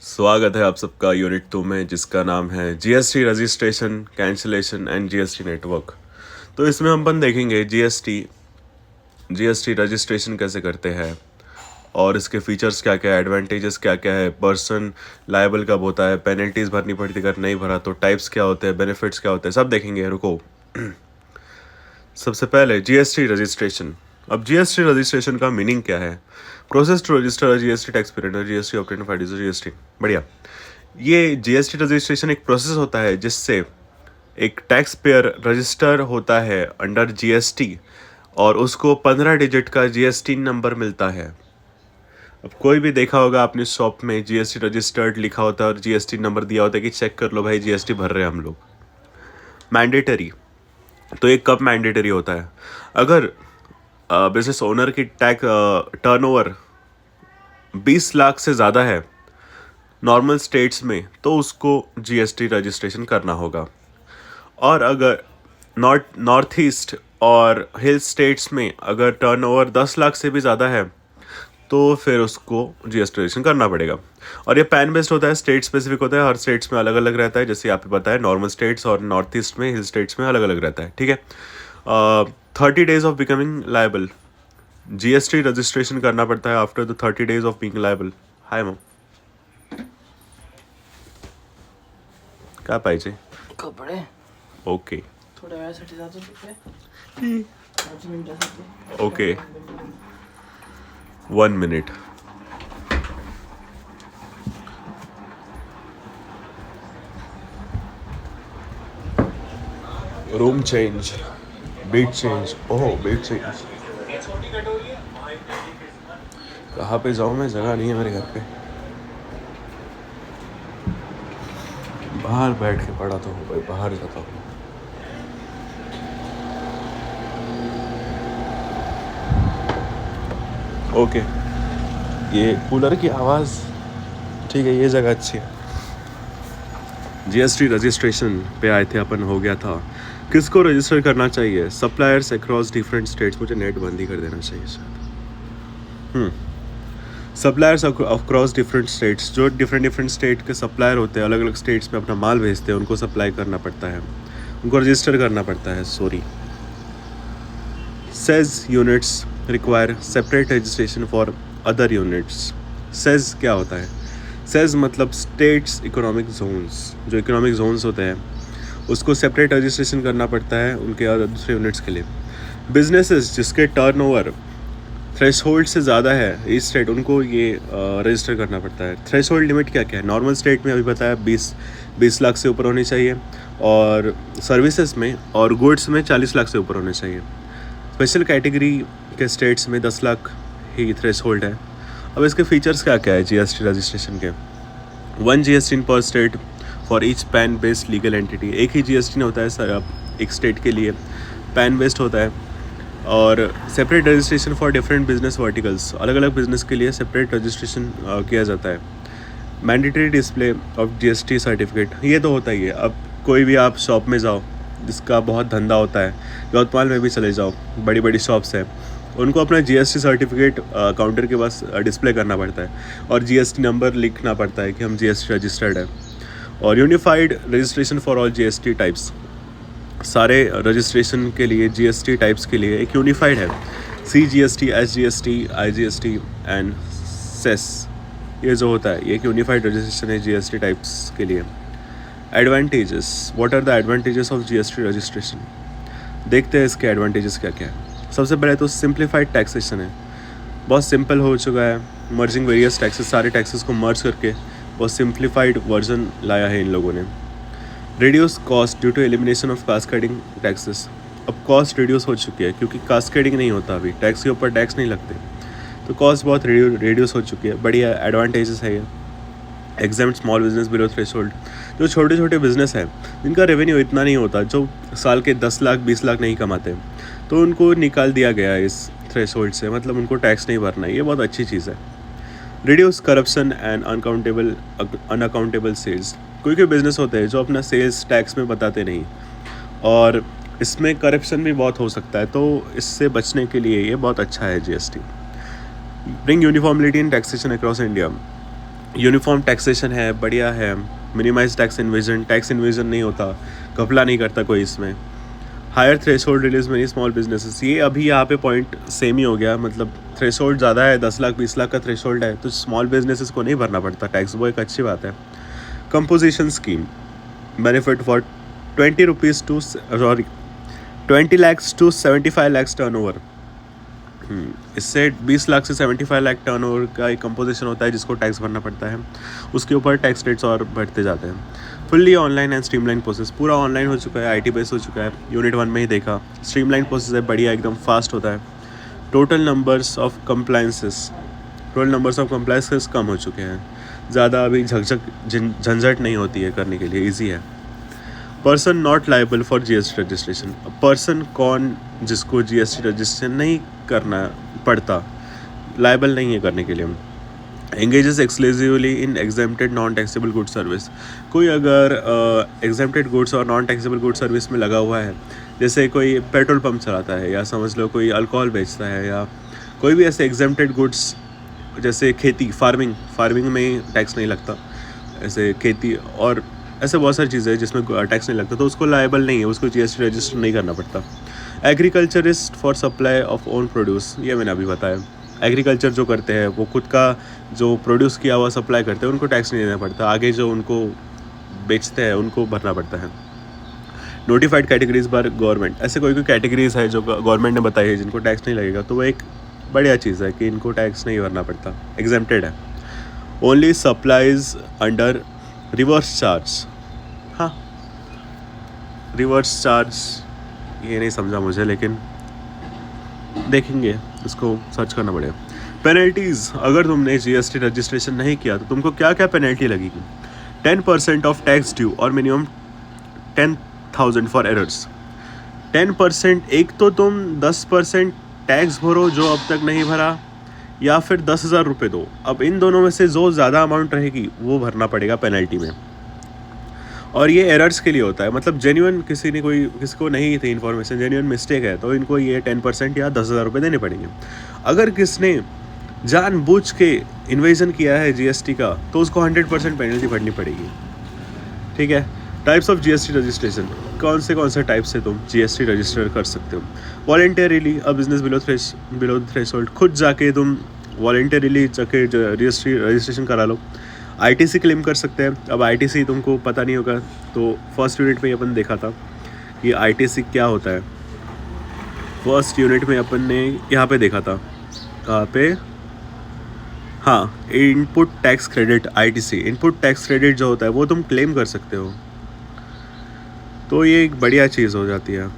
स्वागत है आप सबका यूनिट 2 में, जिसका नाम है GST registration, cancellation and GST network. तो इसमें हम अपन देखेंगे जीएसटी रजिस्ट्रेशन कैसे करते हैं और इसके फीचर्स क्या क्या है, एडवांटेजेस क्या क्या है, पर्सन लायबल कब होता है, पेनल्टीज भरनी पड़ती है अगर नहीं भरा तो, टाइप्स क्या होते हैं, बेनिफिट्स क्या होते हैं, सब देखेंगे। रुको, सबसे पहले जीएसटी रजिस्ट्रेशन। अब जीएसटी रजिस्ट्रेशन का मीनिंग क्या है? Process to register GST tax period, GST obtain find GST. बढ़िया। ये जीएसटी रजिस्ट्रेशन एक प्रोसेस होता है जिससे एक टैक्स पेयर रजिस्टर होता है अंडर जीएसटी और उसको 15 डिजिट का जीएसटी नंबर मिलता है। अब कोई भी देखा होगा आपने शॉप में जीएसटी रजिस्टर्ड लिखा होता है और जीएसटी नंबर दिया होता है कि चेक कर लो भाई जीएसटी भर रहे हैं हम लोग। मैंडेटरी। तो ये कब मैंडेटरी होता है? अगर बिजनेस ओनर की टर्नओवर 20 लाख से ज़्यादा है नॉर्मल स्टेट्स में, तो उसको जीएसटी रजिस्ट्रेशन करना होगा। और अगर नॉर्थ ईस्ट और हिल स्टेट्स में अगर टर्नओवर 10 लाख से भी ज़्यादा है तो फिर उसको जीएसटी रजिस्ट्रेशन करना पड़ेगा। और ये पैन बेस्ड होता है, स्टेट स्पेसिफिक होता है, हर स्टेट्स में अलग अलग रहता है। जैसे आप पता है नॉर्मल स्टेट्स और नॉर्थ ईस्ट में, हिल स्टेट्स में अलग अलग रहता है। ठीक है। 30 days of becoming liable, GST registration करना पड़ता है after the 30 days of being liable. Hi ma'am, काय पाहिजे? कपडे ओके थोड्या वेळासाठी जातो तिथे 5 मिनिटासाठी. Okay, 1 minute. Room change, bed change. Oh, bed change. कहाँ पे जाऊँ मैं? जगह नहीं है मेरे घर पे। बाहर बैठ के पढ़ा तो हूँ भाई, बाहर जाता हूँ। ओके, ये कूलर की आवाज़ ठीक है, ये जगह अच्छी है। जीएसटी रजिस्ट्रेशन पे आए थे अपन, हो गया था। किसको रजिस्टर करना चाहिए? Suppliers across different states. मुझे नेट बंद ही कर देना चाहिए शायद। सप्लायर्स अक्रॉस डिफरेंट स्टेट्स, जो डिफरेंट स्टेट के सप्लायर होते हैं, अलग अलग स्टेट्स में अपना माल भेजते हैं, उनको सप्लाई करना पड़ता है, उनको रजिस्टर करना पड़ता है। Sorry, says units require separate registration for other units. Says क्या होता है? सेज मतलब स्टेट्स इकोनॉमिक जोन्स। जो इकोनॉमिक जोन्स होते हैं उसको सेपरेट रजिस्ट्रेशन करना पड़ता है उनके दूसरे यूनिट्स के लिए। बिजनेसेस जिसके टर्नओवर थ्रेशोल्ड से ज़्यादा है इस स्टेट, उनको ये रजिस्टर करना पड़ता है। थ्रेशोल्ड लिमिट क्या क्या है? नॉर्मल स्टेट में अभी बताया 20 लाख से ऊपर होनी चाहिए, और सर्विसेज में और गुड्स में 40 लाख से ऊपर होने चाहिए। स्पेशल कैटेगरी के स्टेट्स में 10 लाख ही थ्रेशोल्ड है। अब इसके फीचर्स क्या क्या है जीएसटी रजिस्ट्रेशन के? 1 GST पर state for each pan based legal entity. एक ही जीएसटी नहीं होता है सर, अब एक स्टेट के लिए पैन बेस्ड होता है। और separate registration for different business verticals, अलग अलग बिजनेस के लिए सेपरेट रजिस्ट्रेशन किया जाता है। Mandatory display of GST certificate, ये तो होता ही है। अब कोई भी आप शॉप में जाओ जिसका बहुत धंधा होता है, यवतमाल में भी चले जाओ, बड़ी बड़ी शॉप्स हैं, उनको अपना जीएसटी सर्टिफिकेट काउंटर के पास डिस्प्ले करना पड़ता है और जीएसटी नंबर लिखना पड़ता है कि हम जीएसटी रजिस्टर्ड है। और unified registration for all GST types, सारे रजिस्ट्रेशन के लिए जीएसटी टाइप्स के लिए एक यूनिफाइड है। CGST, SGST, IGST and cess, ये जो होता है ये एक यूनिफाइड रजिस्ट्रेशन है जीएसटी टाइप्स के लिए। Advantages, what are the advantages of GST registration? देखते हैं इसके एडवांटेजेस क्या क्या है। सबसे पहले तो सिंप्लीफाइड टैक्सेशन है, बहुत सिंपल हो चुका है। मर्जिंग वेरियस टैक्सेस, सारे टैक्सेस को मर्ज करके बहुत सिंप्लीफाइड वर्जन लाया है इन लोगों ने। Reduce cost due to elimination of cascading taxes. अब कॉस्ट रिड्यूस हो चुकी है क्योंकि कास्केडिंग नहीं होता, अभी टैक्स के ऊपर टैक्स नहीं लगते, तो कॉस्ट बहुत रिड्यूस हो चुकी है। बढ़िया एडवांटेजेस है ये। Examined small business below threshold, जो छोटे छोटे बिजनेस हैं जिनका रेवेन्यू इतना नहीं होता, जो साल के 10 लाख 20 लाख नहीं कमाते, तो उनको निकाल दिया गया है इस थ्रेशोल्ड से, मतलब उनको टैक्स नहीं भरना है। ये बहुत अच्छी चीज़ है। Reduce corruption and unaccountable sales, कोई कोई बिजनेस होते हैं जो अपना सेल्स टैक्स में बताते नहीं, और इसमें करप्शन भी बहुत हो सकता है, तो इससे बचने के लिए ये बहुत अच्छा है जीएसटी। ब्रिंग यूनिफॉर्मिलिटी इन taxation across India, uniform taxation है, बढ़िया है। मिनिमाइज टैक्स इन्वेजन नहीं होता, घपला नहीं करता कोई इसमें। Higher threshold release many small businesses, ये अभी यहाँ पे पॉइंट सेम ही हो गया, मतलब थ्रेशोल्ड ज़्यादा है, 10 लाख 20 लाख का थ्रेशोल्ड है, तो स्मॉल बिजनेसेस को नहीं भरना पड़ता टैक्स, वो एक अच्छी बात है। Composition scheme, benefit for 20 lakhs to 75 lakhs turn over. इससे 20 लाख से 75 लाख टर्न ओवर का एक कंपोजिशन होता है जिसको टैक्स भरना पड़ता है, उसके ऊपर टैक्स रेट्स और बढ़ते जाते हैं। Fully online and streamline process, पूरा ऑनलाइन हो चुका है, आईटी बेस हो चुका है, यूनिट 1 में ही देखा। स्ट्रीमलाइन प्रोसेस है, बढ़िया एकदम फास्ट होता है। टोटल नंबर्स ऑफ कंप्लायंसेस कम हो चुके हैं, ज़्यादा अभी झंझट नहीं होती है करने के लिए, ईजी है। Person not liable for GST registration, person कौन जिसको जीएसटी रजिस्ट्रेशन नहीं करना पड़ता, लाइबल नहीं है करने के लिए। Engages exclusively in exempted non taxable good service, कोई अगर एग्जेम्प्टेड गुड्स और नॉन टैक्सेबल गुड सर्विस में लगा हुआ है, जैसे कोई पेट्रोल पंप चलाता है, या समझ लो कोई अल्कोहल बेचता है, या कोई भी ऐसे एग्जेम्प्टेड गुड्स, जैसे खेती, फार्मिंग में टैक्स नहीं लगता, ऐसे खेती और ऐसे बहुत सारी चीज़ें हैं जिसमें टैक्स नहीं लगता, तो उसको लायबल नहीं है, उसको जीएसटी रजिस्टर नहीं करना पड़ता। Agriculturist for supply of own produce, ये मैंने अभी बताया। एग्रीकल्चर जो करते हैं वो खुद का जो प्रोड्यूस किया हुआ सप्लाई करते हैं, उनको टैक्स नहीं देना पड़ता, आगे जो उनको बेचते हैं उनको भरना पड़ता है। नोटिफाइड कैटेगरीज बाय गवर्नमेंट, ऐसे कोई कैटेगरीज है जो गवर्नमेंट ने बताई है जिनको टैक्स नहीं लगेगा, तो वो एक बढ़िया चीज़ है कि इनको टैक्स नहीं भरना पड़ता, एग्जेम्प्टेड है। Only supplies under reverse charge, हाँ रिवर्स चार्ज ये नहीं समझा मुझे, लेकिन देखेंगे, इसको सर्च करना पड़ेगा। पेनल्टीज़, अगर तुमने जीएसटी रजिस्ट्रेशन नहीं किया तो तुमको क्या क्या पेनल्टी लगेगी। 10% ऑफ टैक्स ड्यू और मिनिमम 10,000 फॉर एरर्स। 10%, एक तो तुम 10% टैक्स भरो जो अब तक नहीं भरा, या फिर 10,000 रुपये दो। अब इन दोनों में से जो ज़्यादा अमाउंट रहेगी वो भरना पड़ेगा पेनल्टी में। और ये एरर्स के लिए होता है, मतलब जेन्युइन किसी को नहीं थी इन्फॉर्मेशन, जेन्युइन मिस्टेक है, तो इनको ये 10% या 10,000 रुपये देने पड़ेंगे। अगर किसने जानबूझ के इन्वेजन किया है जीएसटी का, तो उसको 100% पेनल्टी भरनी पड़ेगी, ठीक है। टाइप्स ऑफ जीएसटी रजिस्ट्रेशन, कौन से टाइप से तुम जीएसटी रजिस्टर कर सकते हो। Voluntarily a business below threshold, खुद जाके तुम वॉलेंटरीली जाके रजिस्ट्रेशन करा लो। आईटीसी क्लेम कर सकते हैं। अब आईटीसी तुमको पता नहीं होगा, तो फर्स्ट यूनिट में अपन देखा था कि आईटीसी क्या होता है। फर्स्ट यूनिट में अपन ने यहाँ पे देखा था, कहाँ पे, हाँ, input tax credit, ITC input tax credit जो होता है वो तुम क्लेम कर सकते हो, तो ये एक बढ़िया चीज़ हो जाती है।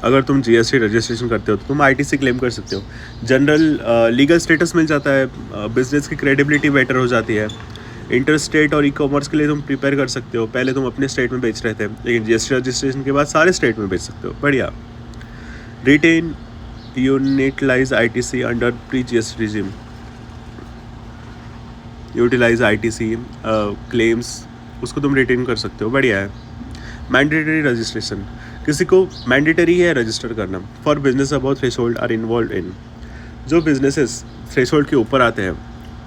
अगर तुम जीएसटी रजिस्ट्रेशन करते हो तो तुम आईटीसी क्लेम कर सकते हो। जनरल लीगल स्टेटस मिल जाता है, बिजनेस की क्रेडिबिलिटी बेटर हो जाती है। इंटर स्टेट और ई कॉमर्स के लिए तुम प्रिपेयर कर सकते हो। पहले तुम अपने स्टेट में बेच रहे थे, लेकिन जीएसटी रजिस्ट्रेशन के बाद सारे स्टेट में बेच सकते हो, बढ़िया। Retain utilize ITC under pre GST regime, utilize ITC claims, उसको तुम रिटेन कर सकते हो, बढ़िया है। मैंडेटरी रजिस्ट्रेशन, किसी को मैंडेटरी है रजिस्टर करना। For business about threshold are involve in, जो बिजनेसेस थ्रेशोल्ड के ऊपर आते हैं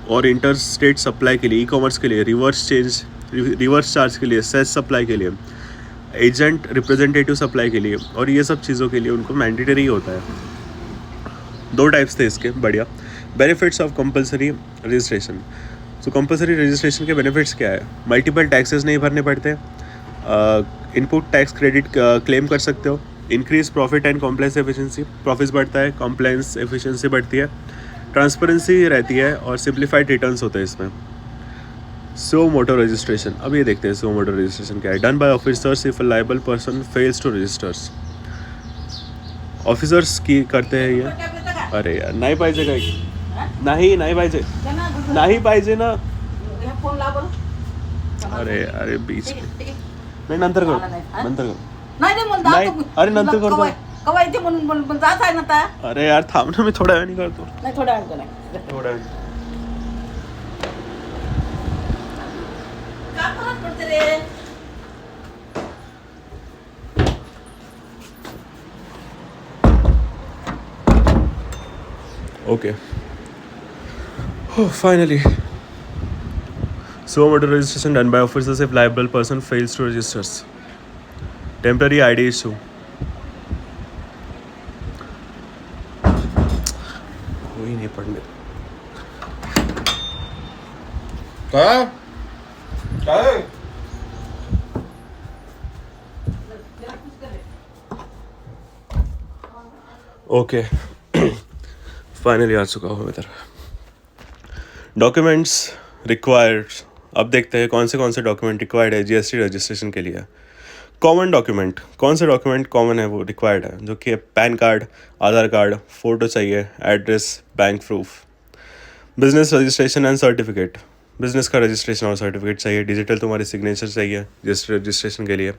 और इंटर स्टेट सप्लाई के लिए, ई कॉमर्स के लिए, रिवर्स चार्ज के लिए, सेस सप्लाई के लिए, एजेंट रिप्रेजेंटेटिव सप्लाई के लिए, और ये सब चीज़ों के लिए उनको मैंडेटरी होता है। 2 टाइप्स थे इसके, बढ़िया। बेनिफिट्स ऑफ कंपलसरी रजिस्ट्रेशन, तो कंपलसरी रजिस्ट्रेशन के बेनिफिट्स क्या है। मल्टीपल टैक्सेस नहीं भरने पड़ते, इनपुट टैक्स क्रेडिट क्लेम कर सकते हो। Increase profit and compliance efficiency, profits बढ़ता है, कॉम्प्लायंस एफिशिएंसी बढ़ती है, ट्रांसपेरेंसी रहती है, और सिंप्लीफाइड रिटर्न्स होते हैं इसमें। सो मोटर रजिस्ट्रेशन, अब ये देखते हैं सो मोटर रजिस्ट्रेशन क्या है। Done by officers if a liable person fails to registers, officers की करते हैं ये। अरे यार नाही पाहिजे काही, नाही पाहिजे ना, अरे बीच नाही, नंतर करू. नाही, अरे नंतर करतो. कवा येते म्हणून जात आहे ना आता. अरे यार थांब ना, मी थोड्या वेळाने करतो. नाही थोड्या वेळ नाही, थोड्या वेळ. का करत पडते रे. Okay, finally So motor registration done by officers if liable person fails to register. Temporary ID issue. वही नहीं पढ़ने. क्या है ओके फाइनली आ चुका हूँ इधर. Documents required. अब देखते हैं कौन से डॉक्यूमेंट रिक्वायर्ड है जीएसटी रजिस्ट्रेशन के लिए. Common document. कौन से डॉक्यूमेंट कॉमन है वो रिक्वायर्ड है, जो कि PAN card, Aadhaar card, photo चाहिए, address, bank proof, business registration and certificate. Business का रजिस्ट्रेशन और सर्टिफिकेट चाहिए. डिजिटल तुम्हारी सिग्नेचर चाहिए जीएसटी रजिस्ट्रेशन के लिए.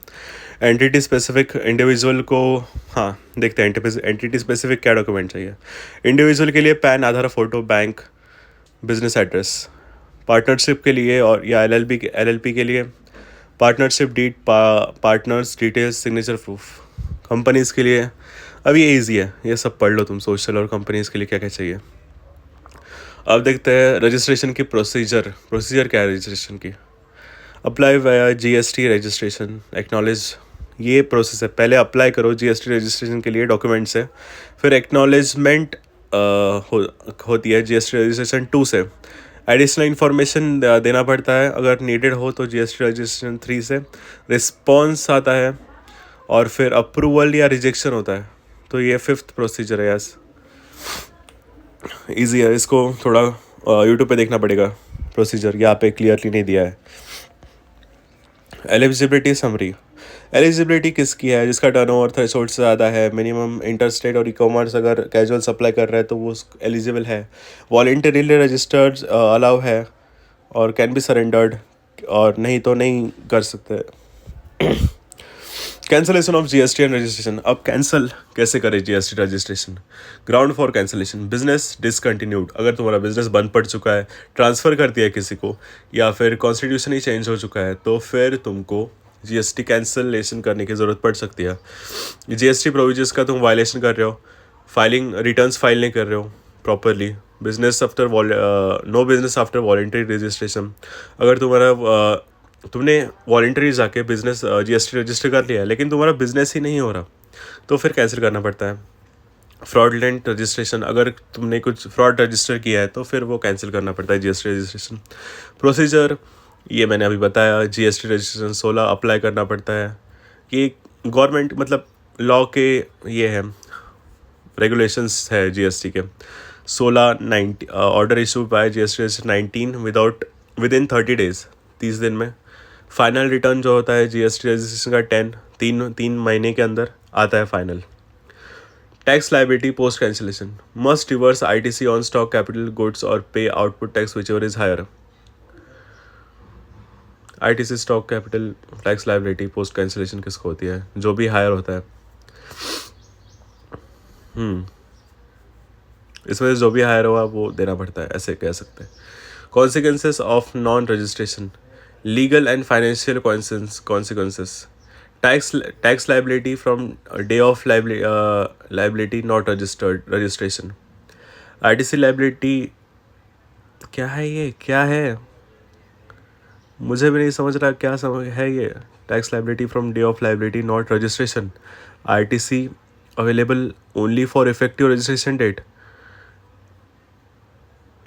एंटिटी स्पेसिफिक इंडिविजुअल को, हाँ देखते हैं एंटिटी स्पेसिफिक क्या डॉक्यूमेंट चाहिए. इंडिविजुअल के लिए PAN, Aadhaar, photo, bank, business address. Partnership के लिए और या एलएलपी के लिए partnership deed, partners details, signature proof. Companies के लिए अब ये ईजी है, ये सब पढ़ लो तुम. सोशल और कंपनीज़ के लिए क्या क्या चाहिए. अब देखते हैं रजिस्ट्रेशन की प्रोसीजर क्या है रजिस्ट्रेशन की. Apply via GST registration, acknowledge. ये प्रोसेस है. पहले अप्लाई करो जीएसटी रजिस्ट्रेशन के लिए डॉक्यूमेंट से, फिर एक्नॉलेजमेंट होती है जीएसटी रजिस्ट्रेशन 2 से. एडिशनल इन्फॉर्मेशन देना पड़ता है अगर नीडेड हो तो जीएसटी रजिस्ट्रेशन 3 से. रिस्पॉन्स आता है और फिर अप्रूवल या रिजेक्शन होता है. तो ये 5th प्रोसीजर है. यस ईजी है, इसको थोड़ा यूट्यूब पे देखना पड़ेगा. प्रोसीजर यहाँ पे क्लियरली नहीं दिया है. Eligibility summary. एलिजिबिलिटी किसकी है? जिसका टर्नओवर थ्रेशोल्ड से ज़्यादा है. मिनिमम इंटरस्टेट और ई कॉमर्स अगर कैजुअल सप्लाई कर रहा है तो वो एलिजिबल है. वॉलंटरीली रजिस्टर्ड अलाउ है और कैन बी सरेंडर्ड, और नहीं तो नहीं कर सकते. Cancellation of GST and registration. अब कैंसिल कैसे करें GST registration? Ground for cancellation. Business discontinued. अगर तुम्हारा बिजनेस बंद पड़ चुका है, ट्रांसफ़र कर दिया है किसी को, या फिर कॉन्स्टिट्यूशन ही चेंज हो चुका है, तो फिर तुमको जीएसटी कैंसलेशन करने की ज़रूरत पड़ सकती है. जीएसटी प्रोविजंस का तुम वायलेशन कर रहे हो, फाइलिंग रिटर्न्स फाइल नहीं कर रहे हो properly. Business after no business after voluntary registration. अगर तुमने वॉलंटरी जाके बिजनेस जीएसटी रजिस्टर कर लिया है लेकिन तुम्हारा बिजनेस ही नहीं हो रहा, तो फिर कैंसिल करना पड़ता है. Fraudulent registration. अगर तुमने कुछ फ्रॉड रजिस्टर किया है तो फिर वो कैंसिल करना पड़ता है जीएसटी रजिस्ट्रेशन. प्रोसीजर ये मैंने अभी बताया. जीएसटी रजिस्ट्रेशन 16 अप्लाई करना पड़ता है. ये गवर्नमेंट मतलब लॉ के ये है, रेगुलेशंस है जीएसटी के. 16 order issue bye GST register 19 within 30 days, 30 दिन में. फाइनल रिटर्न जो होता है जीएसटी रजिस्ट्रेशन का 3 महीने के अंदर आता है final. Tax liability post cancellation. Must reverse ITC on stock capital goods और pay output tax whichever is higher. ITC stock capital tax liability post cancellation किसको होती है? जो भी हायर होता है. इसमें जो भी हायर हुआ वो देना पड़ता है, ऐसे कह सकते हैं. Consequences of non registration. Legal and financial consequences. Tax liability from day of liability not registration. ITC liability क्या है? ये क्या है? मुझे भी नहीं समझ रहा क्या है ये. Tax liability from day of liability not registration. ITC available only for effective registration date.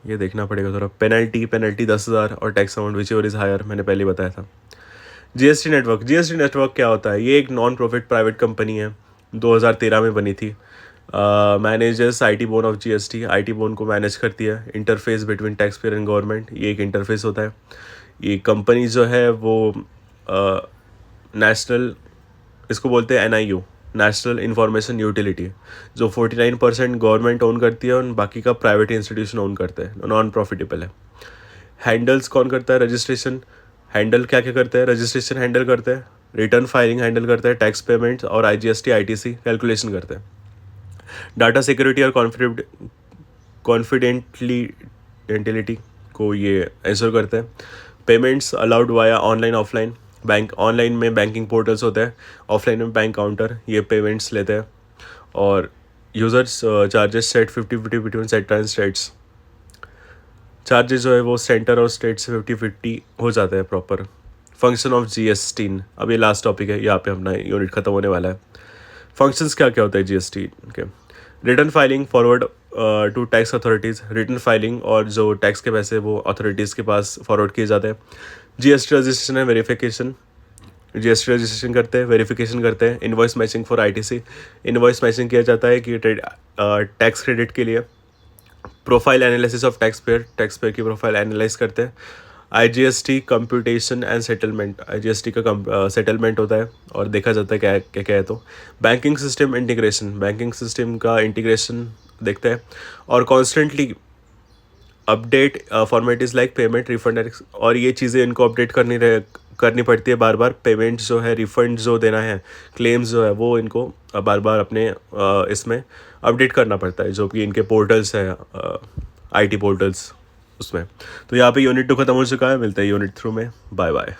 ये देखना पड़ेगा थोड़ा. पेनल्टी 10,000 और tax amount whichever is higher, मैंने पहले बताया था. जीएसटी नेटवर्क क्या होता है? ये एक नॉन प्रॉफिट प्राइवेट कंपनी है, 2013 में बनी थी. Managers IT bone of GST. IT bone को मैनेज करती है. Interface between tax payer and government, ये एक इंटरफेस होता है. ये कंपनी जो है वो नेशनल, इसको बोलते हैं NIU, नेशनल इंफॉर्मेशन यूटिलिटी, जो 49% गवर्नमेंट ओन करती है और बाकी का प्राइवेट इंस्टीट्यूशन ओन करते हैं. नॉन प्रॉफिटेबल है. हैंडल्स कौन करता है? रजिस्ट्रेशन हैंडल क्या करते हैं? रजिस्ट्रेशन हैंडल करते हैं, रिटर्न फाइलिंग हैंडल करते हैं, टैक्स पेमेंट्स और IGST ITC कैलकुलेशन करते हैं. डाटा सिक्योरिटी और कॉन्फिडेंटिलिटी को ये एंश्योर करते हैं. Payments allowed via online offline. Bank online में बैंकिंग पोर्टल्स होते हैं, ऑफलाइन में बैंक काउंटर, ये पेमेंट्स लेते हैं. और users charges set 50-50 between set and states. Charges जो है वो सेंटर और स्टेट से 50-50 हो जाता है प्रॉपर। फंक्शन ऑफ GST, अब ये लास्ट टॉपिक है, यहाँ पे अपना यूनिट खत्म होने वाला है। फंक्शंस क्या क्या होता है GST के? Return filing forward to tax authorities, return filing और जो टैक्स के पैसे वो अथॉरिटीज़ के पास फॉरवर्ड किए जाते हैं। GST रजिस्ट्रेशन है वेरिफिकेशन, GST रजिस्ट्रेशन करते हैं, वेरिफिकेशन करते हैं। Invoice matching for ITC, invoice matching किया जाता है कि टैक्स क्रेडिट के लिए। Profile analysis of tax payer की प्रोफाइल एनालाइज करते हैं। IGST computation and settlement, IGST का सेटलमेंट होता है और देखा जाता है क्या क्या क्या है। तो banking system integration, banking system का इंटीग्रेशन देखते हैं। और constantly update formalities like payment, refund, और ये चीज़ें इनको अपडेट करनी पड़ती है बार बार। पेमेंट जो है, रिफंड जो देना है, क्लेम्स जो है वो इनको बार बार अपने इसमें अपडेट करना पड़ता है, जो कि इनके पोर्टल्स है, IT पोर्टल्स उसमें। तो यहाँ पे यूनिट 2 खत्म हो चुका है, मिलते हैं यूनिट 3 में। Bye bye.